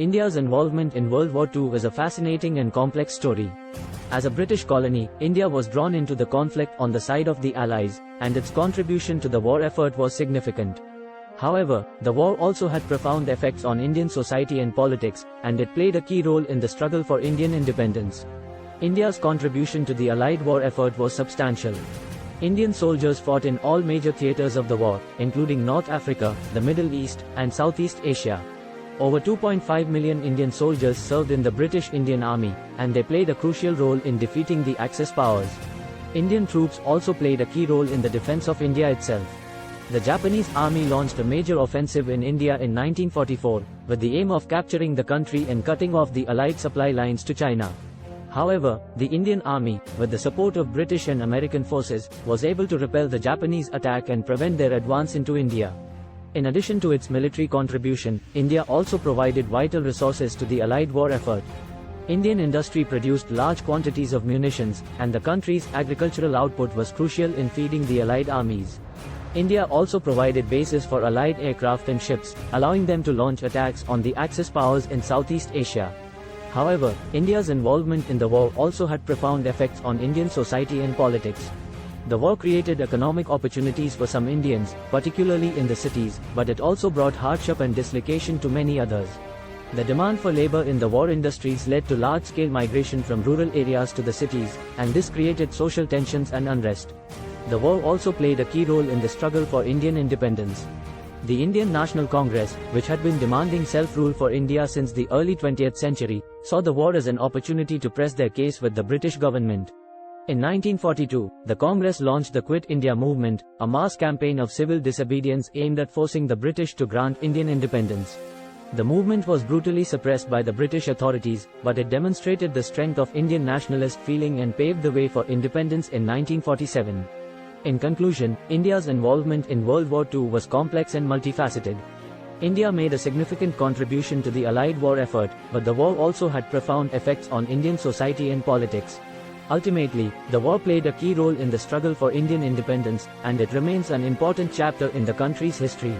India's involvement in World War II is a fascinating and complex story. As a British colony, India was drawn into the conflict on the side of the Allies, and its contribution to the war effort was significant. However, the war also had profound effects on Indian society and politics, and it played a key role in the struggle for Indian independence. India's contribution to the Allied war effort was substantial. Indian soldiers fought in all major theaters of the war, including North Africa, the Middle East, and Southeast Asia. Over 2.5 million Indian soldiers served in the British Indian Army, and they played a crucial role in defeating the Axis powers. Indian troops also played a key role in the defense of India itself. The Japanese army launched a major offensive in India in 1944, with the aim of capturing the country and cutting off the Allied supply lines to China. However, the Indian Army, with the support of British and American forces, was able to repel the Japanese attack and prevent their advance into India. In addition to its military contribution, India also provided vital resources to the Allied war effort. Indian industry produced large quantities of munitions, and the country's agricultural output was crucial in feeding the Allied armies. India also provided bases for Allied aircraft and ships, allowing them to launch attacks on the Axis powers in Southeast Asia. However, India's involvement in the war also had profound effects on Indian society and politics. The war created economic opportunities for some Indians, particularly in the cities, but it also brought hardship and dislocation to many others. The demand for labor in the war industries led to large-scale migration from rural areas to the cities, and this created social tensions and unrest. The war also played a key role in the struggle for Indian independence. The Indian National Congress, which had been demanding self-rule for India since the early 20th century, saw the war as an opportunity to press their case with the British government. In 1942, the Congress launched the Quit India movement, a mass campaign of civil disobedience aimed at forcing the British to grant Indian independence. The movement was brutally suppressed by the British authorities, but it demonstrated the strength of Indian nationalist feeling and paved the way for independence in 1947. In conclusion, India's involvement in World War II was complex and multifaceted. India made a significant contribution to the Allied war effort, but the war also had profound effects on Indian society and politics. Ultimately, the war played a key role in the struggle for Indian independence, and it remains an important chapter in the country's history.